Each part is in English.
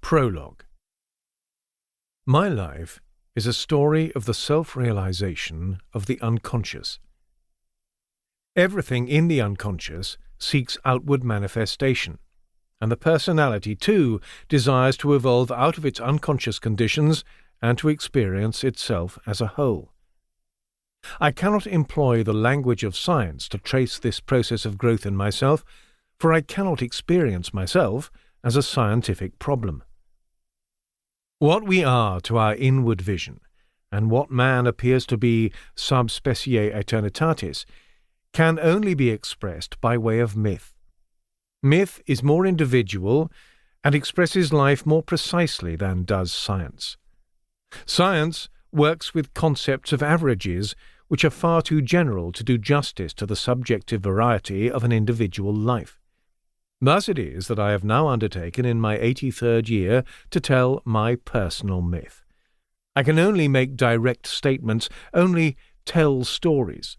Prologue. My life is a story of the self-realization of the unconscious. Everything in the unconscious seeks outward manifestation, and the personality, too, desires to evolve out of its unconscious conditions and to experience itself as a whole. I cannot employ the language of science to trace this process of growth in myself, for I cannot experience myself as a scientific problem. What we are to our inward vision, and what man appears to be sub specie aeternitatis, can only be expressed by way of myth. Myth is more individual and expresses life more precisely than does science. Science works with concepts of averages which are far too general to do justice to the subjective variety of an individual life. Thus it is that I have now undertaken in my 83rd year to tell my personal myth. I can only make direct statements, only tell stories.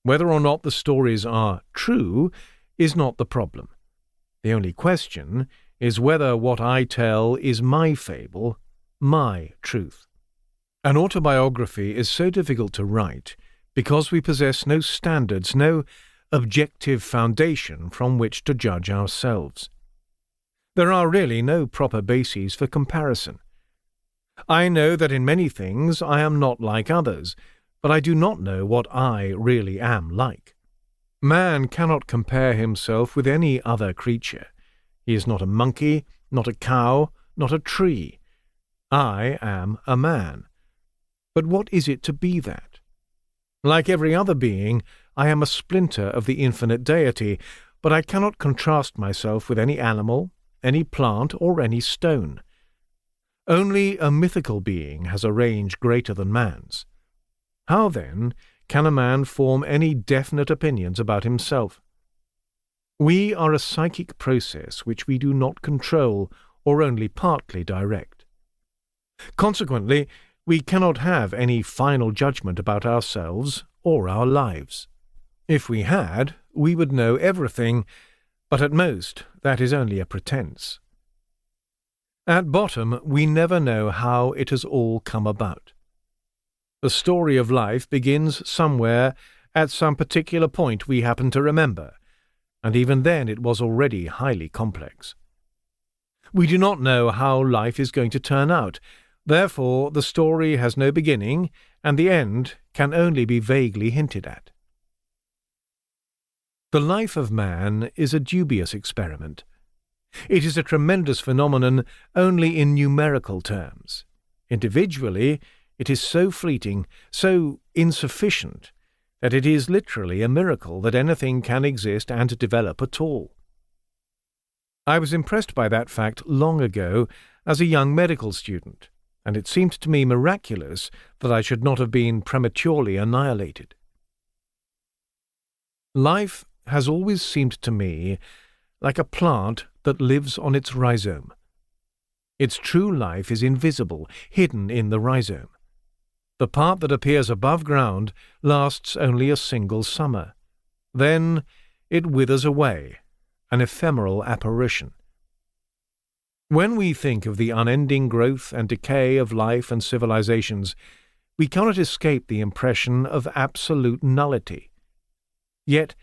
Whether or not the stories are true is not the problem. The only question is whether what I tell is my fable, my truth. An autobiography is so difficult to write because we possess no standards, no objective foundation from which to judge ourselves. There are really no proper bases for comparison. I know that in many things I am not like others, but I do not know what I really am like. Man cannot compare himself with any other creature. He is not a monkey, not a cow, not a tree. I am a man. But what is it to be that? Like every other being, I am a splinter of the infinite deity, but I cannot contrast myself with any animal, any plant, or any stone. Only a mythical being has a range greater than man's. How, then, can a man form any definite opinions about himself? We are a psychic process which we do not control or only partly direct. Consequently, we cannot have any final judgment about ourselves or our lives. If we had, we would know everything, but at most that is only a pretense. At bottom, we never know how it has all come about. The story of life begins somewhere at some particular point we happen to remember, and even then it was already highly complex. We do not know how life is going to turn out. Therefore, the story has no beginning, and the end can only be vaguely hinted at. The life of man is a dubious experiment. It is a tremendous phenomenon only in numerical terms. Individually, it is so fleeting, so insufficient, that it is literally a miracle that anything can exist and develop at all. I was impressed by that fact long ago as a young medical student, and it seemed to me miraculous that I should not have been prematurely annihilated. Life has always seemed to me like a plant that lives on its rhizome. Its true life is invisible, hidden in the rhizome. The part that appears above ground lasts only a single summer. Then it withers away, an ephemeral apparition. When we think of the unending growth and decay of life and civilizations, we cannot escape the impression of absolute nullity. Yet,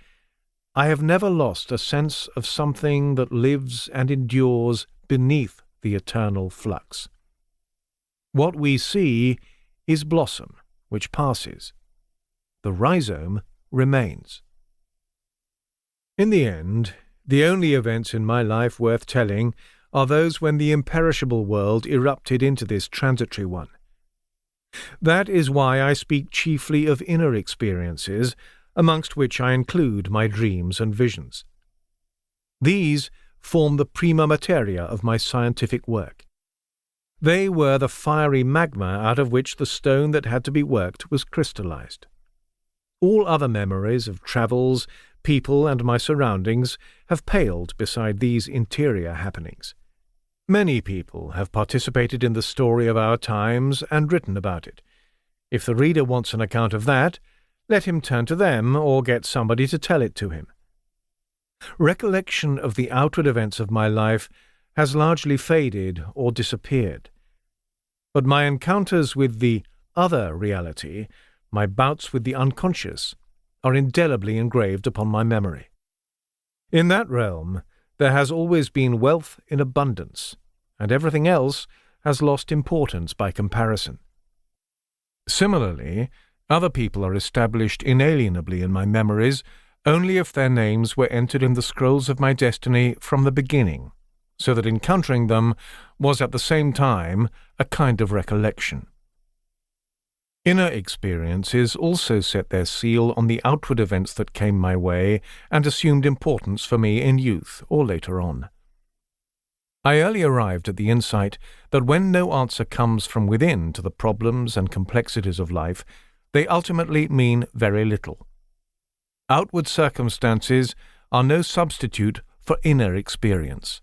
I have never lost a sense of something that lives and endures beneath the eternal flux. What we see is blossom, which passes. The rhizome remains. In the end, the only events in my life worth telling are those when the imperishable world erupted into this transitory one. That is why I speak chiefly of inner experiences, amongst which I include my dreams and visions. These form the prima materia of my scientific work. They were the fiery magma out of which the stone that had to be worked was crystallized. All other memories of travels, people, and my surroundings have paled beside these interior happenings. Many people have participated in the story of our times and written about it. If the reader wants an account of that, let him turn to them or get somebody to tell it to him. Recollection of the outward events of my life has largely faded or disappeared. But my encounters with the other reality, my bouts with the unconscious, are indelibly engraved upon my memory. In that realm, there has always been wealth in abundance, and everything else has lost importance by comparison. Similarly, other people are established inalienably in my memories only if their names were entered in the scrolls of my destiny from the beginning, so that encountering them was at the same time a kind of recollection. Inner experiences also set their seal on the outward events that came my way and assumed importance for me in youth or later on. I early arrived at the insight that when no answer comes from within to the problems and complexities of life, they ultimately mean very little. Outward circumstances are no substitute for inner experience.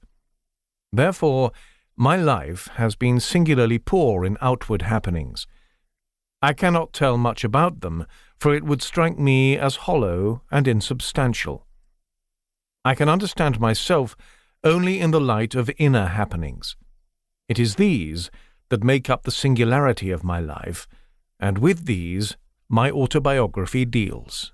Therefore, my life has been singularly poor in outward happenings. I cannot tell much about them, for it would strike me as hollow and insubstantial. I can understand myself only in the light of inner happenings. It is these that make up the singularity of my life, and with these my autobiography deals.